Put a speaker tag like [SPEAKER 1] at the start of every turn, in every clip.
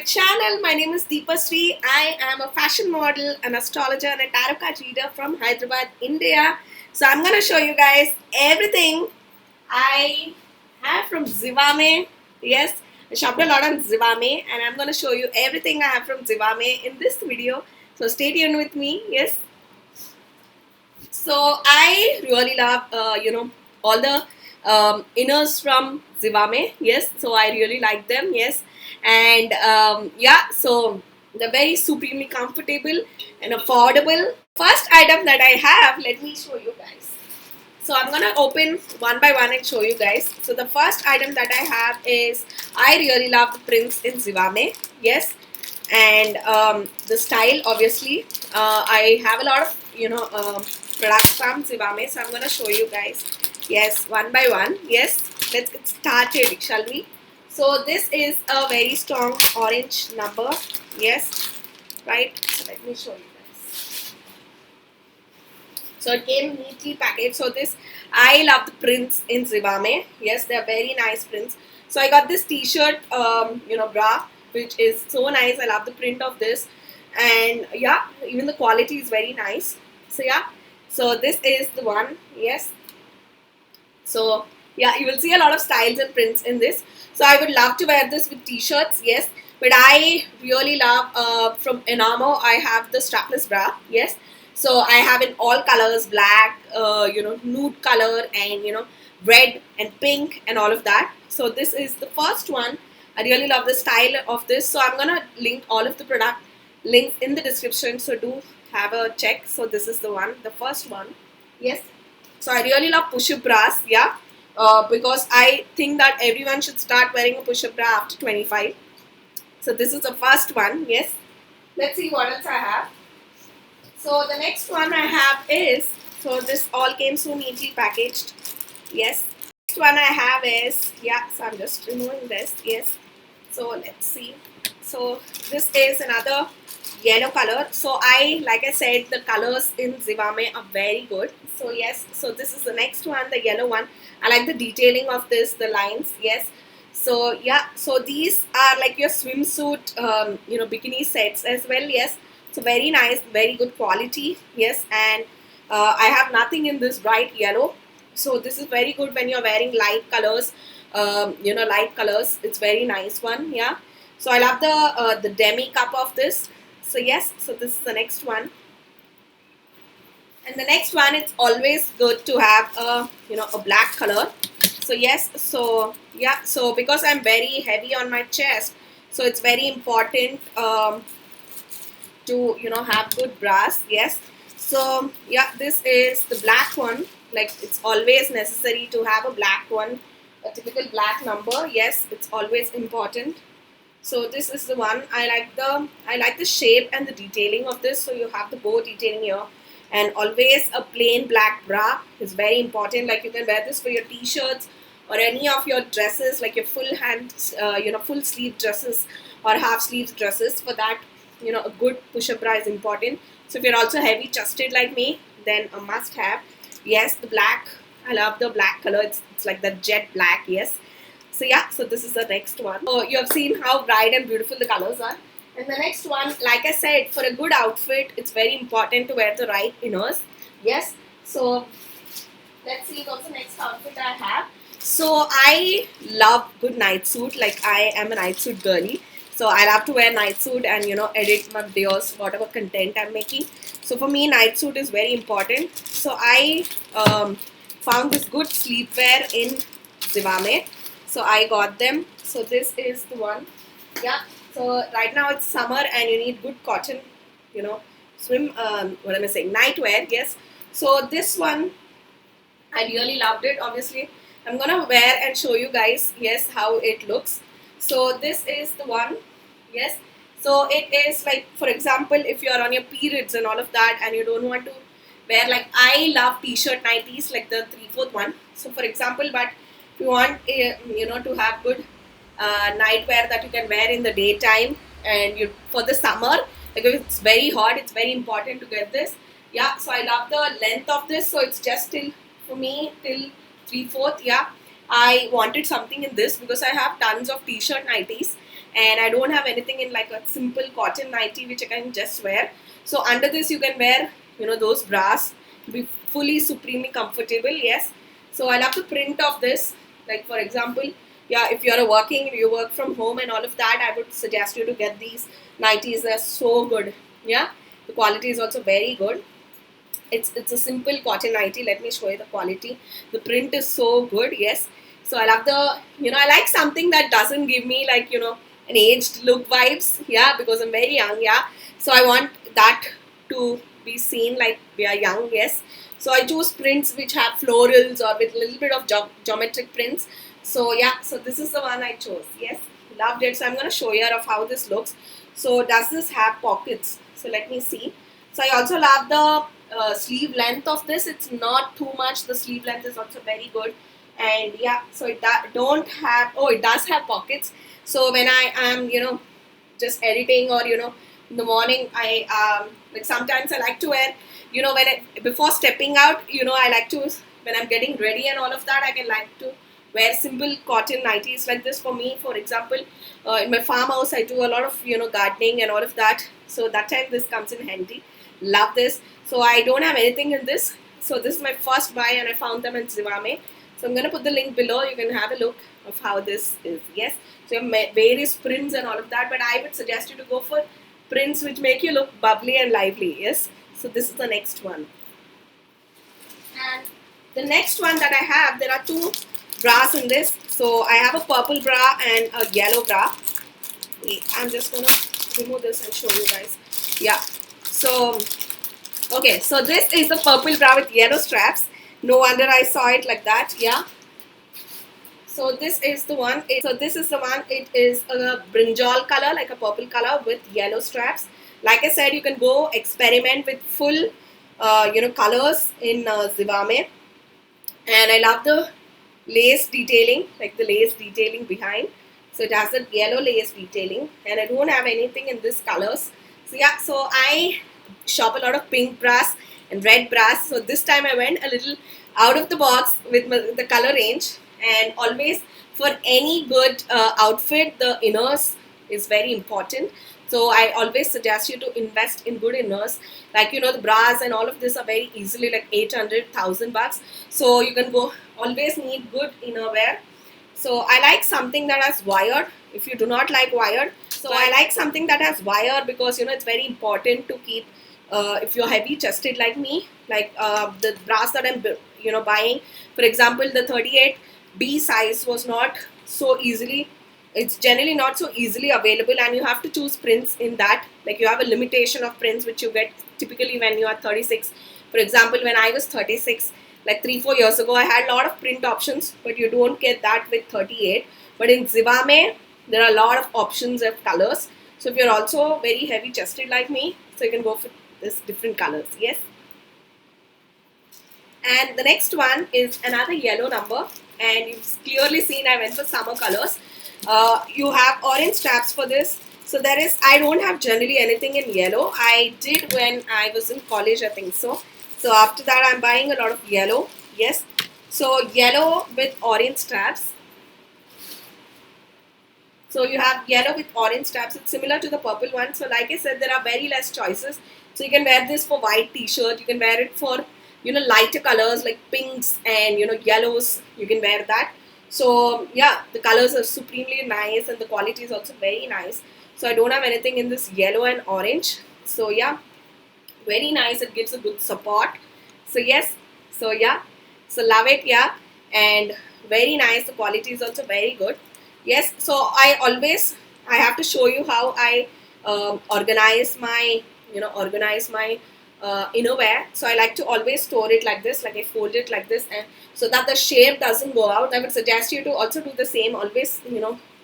[SPEAKER 1] channel. My name is Deepa Sri. I am a fashion model, an astrologer, and a tarot card reader from Hyderabad, India. So I'm gonna show you guys everything I have from Zivame. Yes, I shopped a lot on Zivame, and I'm gonna show you everything I have from Zivame in this video. So stay tuned with me. Yes. So I really love, all the inners from Zivame. Yes, so I really like them. Yes, and yeah, so they're very supremely comfortable and affordable. First item that I have, let me show you guys. So I'm gonna open one by one and show you guys. So the first item that I have is, I really love the prints in Zivame. Yes, and the style, obviously. I have a lot of products from Zivame, so I'm gonna show you guys. Yes, one by one. Yes, let's get started, shall we? So this is a very strong orange number. Yes, right. So let me show you guys. So it came neatly packaged. So this, I love the prints in Zivame. Yes, they're very nice prints. So I got this t-shirt, bra, which is so nice. I love the print of this, and yeah, even the quality is very nice. So yeah, so this is the one. Yes. So yeah, you will see a lot of styles and prints in this. So I would love to wear this with t-shirts. Yes, but I really love from Enamo. I have the strapless bra. Yes. So I have in all colors, black, nude color, and red and pink and all of that. So this is the first one. I really love the style of this. So I'm gonna link all of the product links in the description. So do have a check. So this is the one, the first one. Yes. So I really love push-up bras. Yeah. Because I think that everyone should start wearing a push-up bra after 25. So this is the first one. Yes. Let's see what else I have. So the next one I have is, so this all came so neatly packaged. Yes. Next one I have is, yeah, so I'm just removing this. Yes. So let's see. So this is another yellow color. So like I said, the colors in Zivame are very good. So yes, so this is the next one, the yellow one. I like the detailing of this, the lines. Yes. So yeah, so these are like your swimsuit, bikini sets as well. Yes. So very nice, very good quality. Yes, and I have nothing in this bright yellow. So this is very good when you're wearing light colors. Light colors. It's very nice one. Yeah. So I love the demi cup of this. So yes, so this is the next one. And the next one, it's always good to have a black color. So yes, so yeah, so because I'm very heavy on my chest, so it's very important to have good bras. Yes. So yeah, this is the black one. Like, it's always necessary to have a black one, a typical black number. Yes, it's always important. So this is the one. I like the shape and the detailing of this. So you have the bow detailing here, and always a plain black bra is very important. Like, you can wear this for your t-shirts or any of your dresses, like your full hand, full sleeve dresses or half sleeve dresses. For that, a good push-up bra is important. So if you're also heavy chested like me, then a must have. Yes, the black. I love the black color. It's like the jet black. Yes. So yeah, so this is the next one. So you have seen how bright and beautiful the colors are. And the next one, like I said, for a good outfit, it's very important to wear the right inners. Yes. So let's see what's the next outfit I have. So I love good night suit. Like, I am a night suit girly. So I love to wear night suit and edit my videos, whatever content I'm making. So for me, night suit is very important. So I found this good sleepwear in Zivame. So I got them. So this is the one. Yeah. So right now it's summer and you need good cotton, swim, what am I saying, nightwear. Yes. So this one, I really loved it. Obviously, I'm gonna wear and show you guys, yes, how it looks. So this is the one. Yes. So it is like, for example, if you're on your periods and all of that and you don't want to wear, like, I love t-shirt nighties, like the 3/4 one. So for example, but if you want to have good nightwear that you can wear in the daytime, and for the summer, because it's very hot, it's very important to get this. Yeah, so I love the length of this. So it's just till 3/4. Yeah, I wanted something in this because I have tons of t-shirt nighties, and I don't have anything in like a simple cotton nightie which I can just wear. So under this you can wear, those bras to be fully supremely comfortable. Yes. So I love the print of this. Like for example, yeah, if you work from home and all of that, I would suggest you to get these nighties. They're so good. Yeah, the quality is also very good. It's a simple cotton nightie. Let me show you the quality. The print is so good. Yes. So I love I like something that doesn't give me like an aged look vibes. Yeah, because I'm very young. Yeah. So I want that to be seen like we are young. Yes. So I choose prints which have florals or with a little bit of geometric prints. So yeah. So this is the one I chose. Yes. Loved it. So I'm gonna show you of how this looks. So does this have pockets? So let me see. So I also love the sleeve length of this. It's not too much. The sleeve length is also very good. And yeah, so it does have pockets. So when I am, just editing or, in the morning, like sometimes I like to wear, before stepping out, I like to, when I'm getting ready and all of that, I can like to wear simple cotton nighties like this. For me, for example, in my farmhouse, I do a lot of, gardening and all of that. So that time this comes in handy. Love this. So I don't have anything in this. So this is my first buy and I found them in Zivame. So I'm going to put the link below. You can have a look of how this is. Yes. So you have various prints and all of that. But I would suggest you to go for prints which make you look bubbly and lively. Yes. So this is the next one. And the next one that I have, there are two bras in this. So I have a purple bra and a yellow bra. Wait, I'm just going to remove this and show you guys. Yeah. So, okay. So this is the purple bra with yellow straps. No wonder I saw it like that. Yeah. So this is the one. This is the one. It is a brinjal color, like a purple color with yellow straps. Like I said, you can go experiment with full, colors in Zivame. And I love the lace detailing, like the lace detailing behind. So it has a yellow lace detailing, and I don't have anything in this colors. So yeah, so I shop a lot of pink bras and red bras. So this time I went a little out of the box with the color range, and always for any good outfit, the inners is very important. So I always suggest you to invest in good inners. Like the bras and all of this are very easily like 800,000 bucks. So you can go always need good innerwear. So I like something that has wire. If you do not like wired, so I like something that has wire because it's very important to keep. If you're heavy chested like me, like the bras that I'm buying, for example, the 38B size was not so easily. It's generally not so easily available, and you have to choose prints in that. Like you have a limitation of prints which you get typically when you are 36. For example, when I was 36, like 3-4 years ago, I had a lot of print options, but you don't get that with 38. But in Zivame, there are a lot of options of colors. So if you're also very heavy chested like me, so you can go for this different colors. Yes. And the next one is another yellow number, and you've clearly seen I went for summer colors. You have orange straps for this. So I don't have generally anything in yellow. I did when I was in college, I think so. So after that, I'm buying a lot of yellow. Yes. So yellow with orange straps. So you have yellow with orange straps. It's similar to the purple one. So like I said, there are very less choices. So you can wear this for white t-shirt. You can wear it for, lighter colors like pinks and, yellows. You can wear that. So yeah, the colors are supremely nice and the quality is also very nice. So I don't have anything in this yellow and orange. So yeah, very nice. It gives a good support. So yes. So yeah. So love it. Yeah. And very nice. The quality is also very good. Yes. So I have to show you how I organize my innerwear. So I like to always store it like this, like I fold it like this, and so that the shape doesn't go out. I would suggest you to also do the same. Always,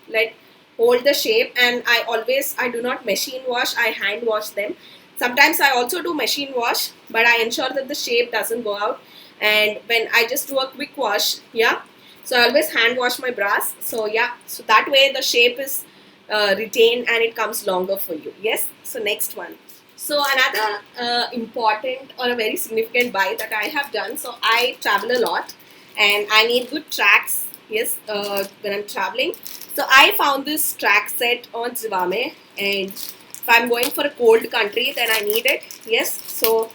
[SPEAKER 1] let hold the shape. And I do not machine wash. I hand wash them. Sometimes I also do machine wash, but I ensure that the shape doesn't go out. And when I just do a quick wash, yeah. So I always hand wash my bras. So yeah, so that way the shape is retained and it comes longer for you. Yes. So next one. So another important or a very significant buy that I have done. So I travel a lot and I need good tracks yes, when I'm traveling. So I found this track set on Zivame, and if I'm going for a cold country, then I need it. Yes, so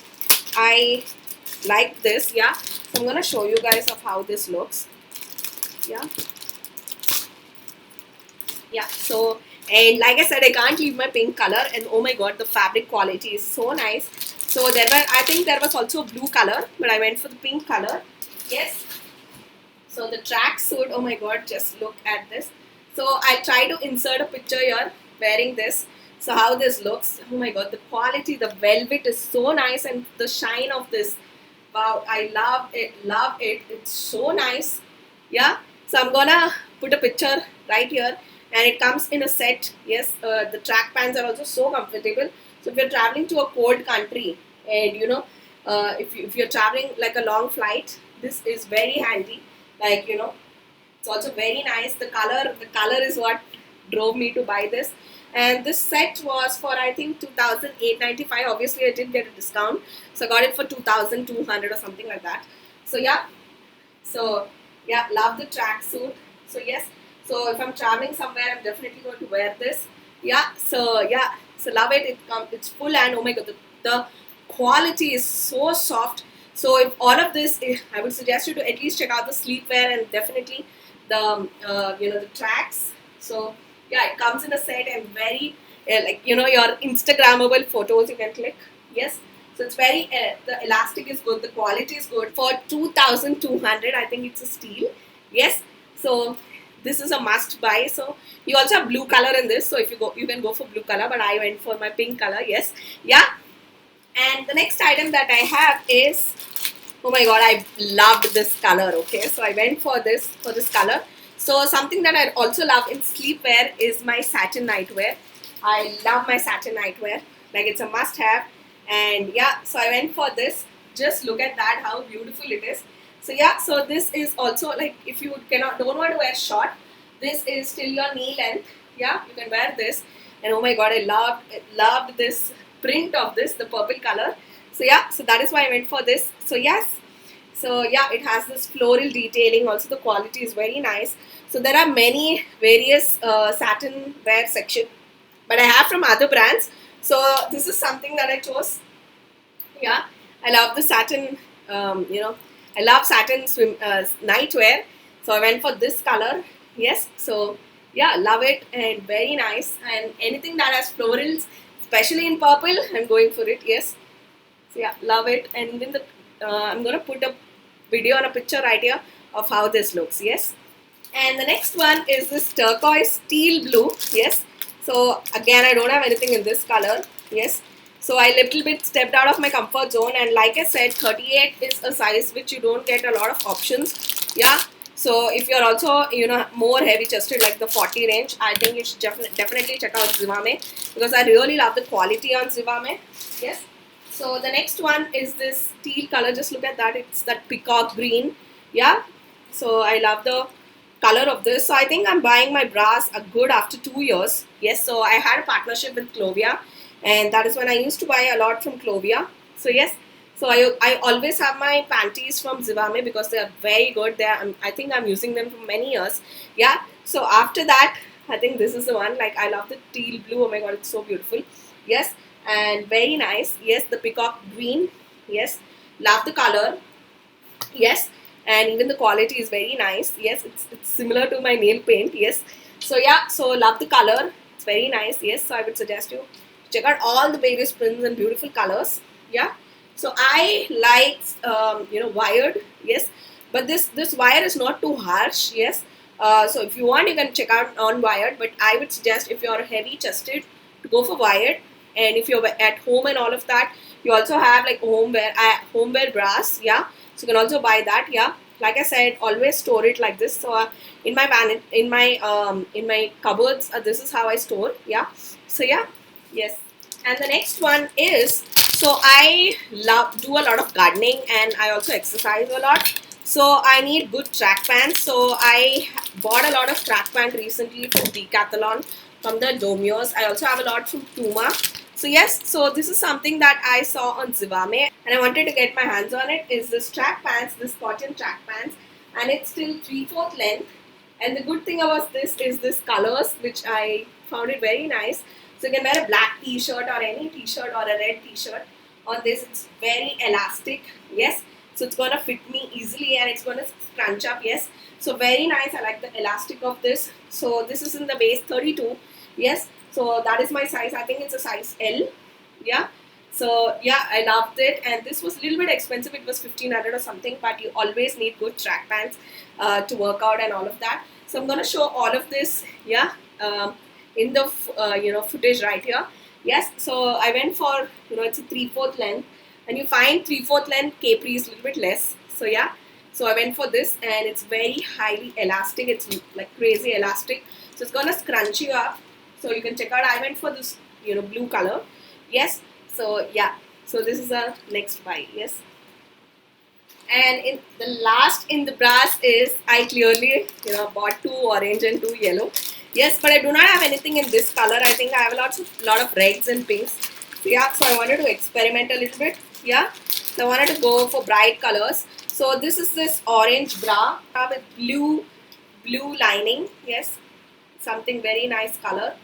[SPEAKER 1] I like this. Yeah, so I'm gonna show you guys of how this looks. Yeah, yeah. So, and like I said, I can't leave my pink color, and oh my god, the fabric quality is so nice. So I think there was also a blue color, but I went for the pink color. Yes. So the track suit, oh my god, just look at this. So I'll try to insert a picture here wearing this. So how this looks, oh my god, the quality, the velvet is so nice, and the shine of this, wow, I love it. It's so nice. Yeah, so I'm gonna put a picture right here, and it comes in a set. Yes, the track pants are also so comfortable. So if you're traveling to a cold country, and if you're traveling like a long flight, this is very handy. Like, it's also very nice. The color is what drove me to buy this. And this set was for, I think, 2,895. Obviously I did get a discount, so I got it for 2,200 or something like that. So yeah, so yeah, love the tracksuit. So yes, so if I'm traveling somewhere, I'm definitely going to wear this. Yeah, so love it. It's full, and oh my god, the quality is so soft. So if all of this, I would suggest you to at least check out the sleepwear, and definitely the tracks. So yeah, it comes in a set, and very like your Instagrammable photos you can click. Yes. So it's very, the elastic is good, the quality is good. For 2,200, I think it's a steal. Yes. So this is a must buy. So you also have blue color in this. So if you can go for blue color, but I went for my pink color. Yes. Yeah. And the next item that I have is, oh my god, I loved this color. Okay, so I went for this color. So something that I also love in sleepwear is my satin nightwear. I love my satin nightwear. Like, it's a must have. And yeah, so I went for this. Just look at that, how beautiful it is. So yeah, so this is also, like, if you don't want to wear short, this is till your knee length. Yeah, you can wear this. And oh my god, I loved this print of this, the purple color. So yeah, so that is why I went for this. So yes, so yeah, it has this floral detailing. Also, the quality is very nice. So there are many various satin wear section, but I have from other brands. So this is something that I chose. Yeah, I love the satin. I love satin nightwear. So I went for this color. Yes. So yeah, love it, and very nice. And anything that has florals, especially in purple, I'm going for it. Yes. So yeah, love it. And even I'm gonna put a video and a picture right here of how this looks. Yes. And the next one is this turquoise teal blue. Yes. So again, I don't have anything in this color. Yes. So I little bit stepped out of my comfort zone, and like I said, 38 is a size which you don't get a lot of options. Yeah. So if you're also more heavy chested, like the 40 range, I think you should definitely check out Zivame, because I really love the quality on Zivame. Yes. So the next one is this teal color. Just look at that. It's that peacock green. Yeah. So I love the color of this. So I think I'm buying my bras a good after 2 years. Yes. So I had a partnership with Clovia, and that is when I used to buy a lot from Clovia. So yes. So I always have my panties from Zivame because they are very good. I think I'm using them for many years. Yeah. So after that, I think this is the one. Like, I love the teal blue. Oh my god, it's so beautiful. Yes, and very nice. Yes, the peacock green. Yes, love the color. Yes, and even the quality is very nice. Yes, it's similar to my nail paint. Yes, so yeah, so love the color. It's very nice. Yes, so I would suggest you check out all the various prints and beautiful colors. Yeah, so I like wired. Yes, but this wire is not too harsh. Yes, so if you want, you can check out on wired. But I would suggest, if you're heavy chested, to go for wired. And if you're at home and all of that, you also have like homeware bras. Yeah, so you can also buy that. Yeah, like I said, always store it like this. So in my in my cupboards, this is how I store. Yeah, so yeah, yes. And the next one is, so I do a lot of gardening, and I also exercise a lot. So I need good track pants. So I bought a lot of track pants recently from Decathlon, from the Domios. I also have a lot from Puma. So yes, so this is something that I saw on Zivame, and I wanted to get my hands on it. Is this track pants, this cotton track pants, and it's still 3/4 length. And the good thing about this is this colors, which I found it very nice. So you can wear a black t-shirt or any t-shirt or a red t-shirt on this. It's very elastic, yes. So it's gonna fit me easily and it's gonna scrunch up, yes. So very nice. I like the elastic of this. So this is in the waist 32, yes. So that is my size. I think it's a size L, yeah. So yeah, I loved it, and this was a little bit expensive. It was 1500 or something, but you always need good track pants to work out and all of that. So I'm gonna show all of this, yeah, in the footage right here. Yes, so I went for, it's a 3/4 length, and you find 3/4 length capri is a little bit less. So yeah, so I went for this, and it's very highly elastic. It's like crazy elastic, so it's gonna scrunch you up. So you can check out. I went for this, blue color. Yes. So yeah, so this is a next buy, yes. And in the last in the brass is, I clearly bought 2 orange and 2 yellow. Yes, but I do not have anything in this color. I think I have lot of reds and pinks. So yeah, so I wanted to experiment a little bit. Yeah, so I wanted to go for bright colors. So this is this orange bra with blue lining. Yes, something very nice color.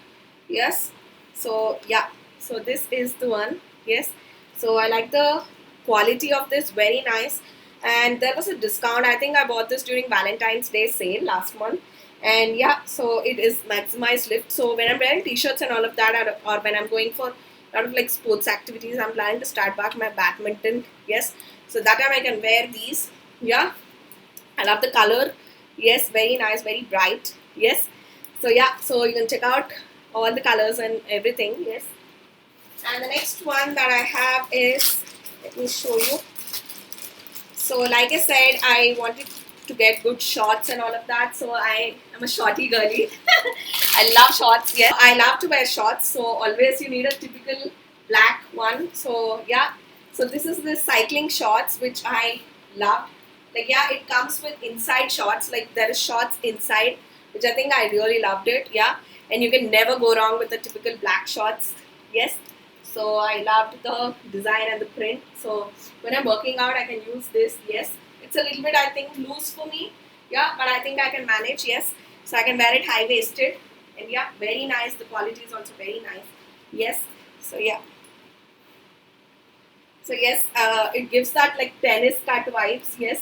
[SPEAKER 1] Yes, so yeah, so this is the one. Yes, so I like the quality of this, very nice. And there was a discount. I think I bought this during Valentine's Day sale last month. And yeah, so it is maximized lift. So when I'm wearing t-shirts and all of that, or when I'm going for a lot of like sports activities, I'm planning to start back my badminton. Yes, so that time I can wear these. Yeah, I love the color. Yes, very nice, very bright. Yes, so yeah, so you can check out all the colors and everything. Yes, and the next one that I have is, let me show you. So like I said, I wanted to get good shorts and all of that. So I am a shorty girly. I love shorts. Yes, I love to wear shorts. So always you need a typical black one. So yeah, so this is the cycling shorts which I love. Like yeah, it comes with inside shorts. Like there is shorts inside, which I think I really loved it. Yeah, and you can never go wrong with the typical black shorts. Yes. So I loved the design and the print. So when I'm working out, I can use this. Yes, it's a little bit, I think, loose for me. Yeah, but I think I can manage. Yes, so I can wear it high waisted, and yeah, very nice. The quality is also very nice. Yes, so yeah, so yes, it gives that like tennis cut vibes. Yes,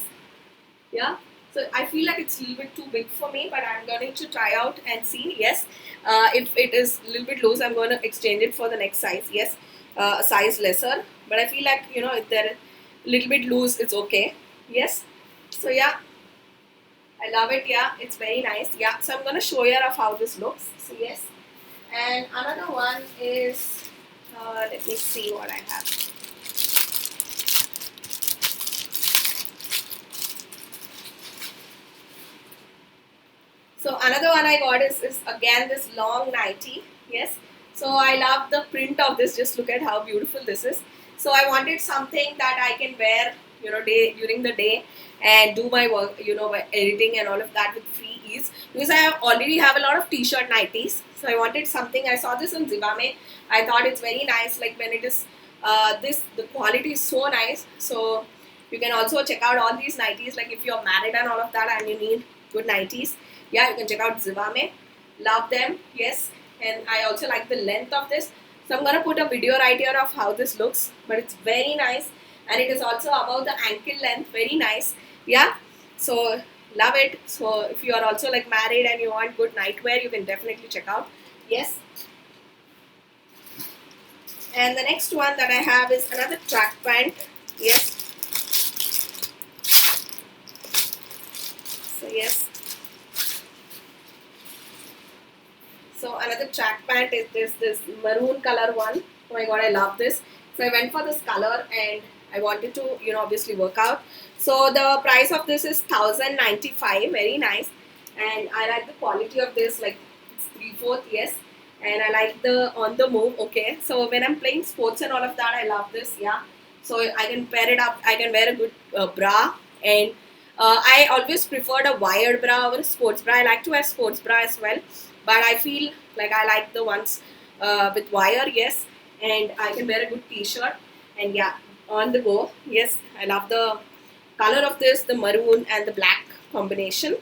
[SPEAKER 1] yeah. So I feel like it's a little bit too big for me, but I'm going to try out and see. Yes, if it is a little bit loose, I'm going to exchange it for the next size. Yes, a size lesser. But I feel like if they're a little bit loose, it's okay. Yes. So yeah, I love it. Yeah, it's very nice. Yeah. So I'm going to show you of how this looks. So yes, and another one is, let me see what I have. So another one I got is again this long nightie. Yes. So I love the print of this. Just look at how beautiful this is. So I wanted something that I can wear, during the day and do my work, by editing and all of that with free ease. Because I already have a lot of t-shirt nighties. So I wanted something. I saw this in Zivame. I thought it's very nice. Like when it is the quality is so nice. So you can also check out all these nighties. Like if you're married and all of that, and you need good nighties, yeah, you can check out Zivame. Love them. Yes, and I also like the length of this. So I'm gonna put a video right here of how this looks, but it's very nice, and it is also above the ankle length. Very nice. Yeah, so love it. So if you are also like married and you want good nightwear, you can definitely check out. Yes. And the next one that I have is another track pant. Yes. So yes. So another track pant is this maroon color one. Oh my god, I love this. So I went for this color and I wanted to, obviously work out. So the price of this is 1095. Very nice. And I like the quality of this, like it's 3/4, yes. And I like the on the move, okay. So when I'm playing sports and all of that, I love this, yeah. So I can pair it up. I can wear a good bra, and I always preferred a wired bra over a sports bra. I like to wear sports bra as well, but I feel like I like the ones with wire, yes. And I can wear a good t-shirt, and yeah, on the go. Yes, I love the color of this, the maroon and the black combination.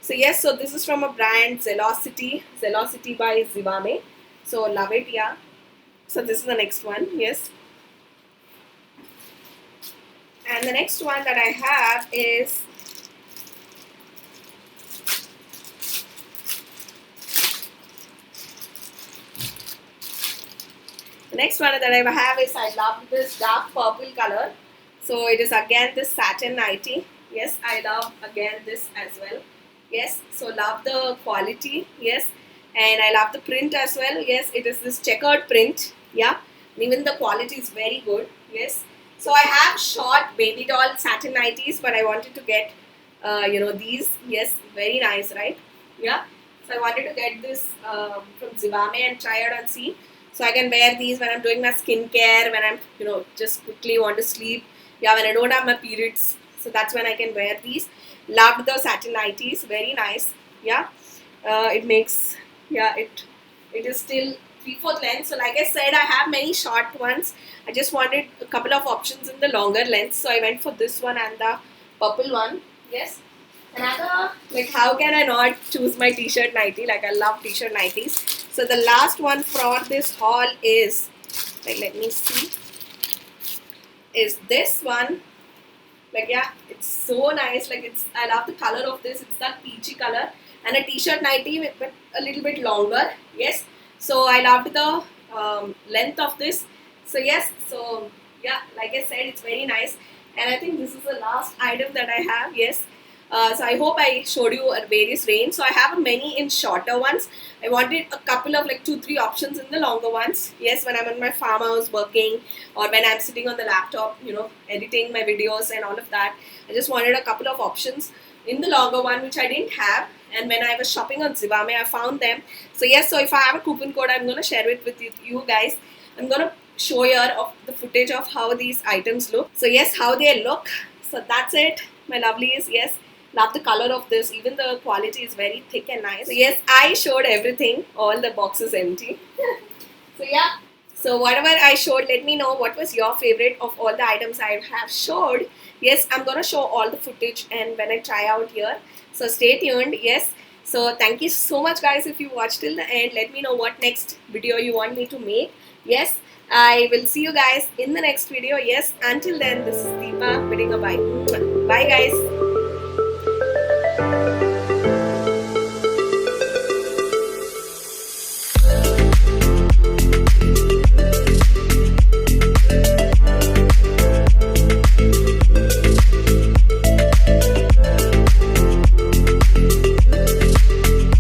[SPEAKER 1] So yes, so this is from a brand Zelocity by Zivame. So love it, yeah. So this is the next one, yes. And the next one that I have is the next one that I have is, I love this dark purple color. So it is again this satin nightie. Yes, I love again this as well. Yes, so love the quality. Yes, and I love the print as well. Yes, it is this checkered print. Yeah, and even the quality is very good. Yes, so I have short baby doll satin nighties, but I wanted to get these. Yes, very nice, right? Yeah, so I wanted to get this from Zivame and try it and see. So I can wear these when I'm doing my skincare, when I'm just quickly want to sleep. Yeah, when I don't have my periods, so that's when I can wear these. Loved the satin nighties, very nice. Yeah, it makes, yeah, it is still 3/4 length. So like I said, I have many short ones. I just wanted a couple of options in the longer length, so I went for this one and the purple one. Yes. Another, like, how can I not choose my t-shirt nightie? Like, I love t-shirt nighties. So the last one for this haul is, like, let me see, is this one. Like, yeah, it's so nice. Like, I love the color of this. It's that peachy color, and a t-shirt nightie with, but a little bit longer. Yes, so I loved the length of this. So yes, so yeah, like I said, it's very nice, and I think this is the last item that I have. Yes. So I hope I showed you a various range. So I have many in shorter ones. I wanted a couple of, like, 2-3 options in the longer ones. Yes, when I'm in my farmhouse working, or when I'm sitting on the laptop, editing my videos and all of that. I just wanted a couple of options in the longer one, which I didn't have. And when I was shopping on Zivame, I found them. So yes, so if I have a coupon code, I'm going to share it with you guys. I'm going to show here of the footage of how these items look. So yes, how they look. So that's it, my lovelies. Yes, love the color of this. Even the quality is very thick and nice. So yes, I showed everything. All the boxes empty. So yeah. So whatever I showed, let me know what was your favorite of all the items I have showed. Yes, I'm gonna show all the footage and when I try out here. So stay tuned. Yes. So thank you so much, guys, if you watched till the end. Let me know what next video you want me to make. Yes, I will see you guys in the next video. Yes, until then, this is Deepa bidding a bye. Bye, guys.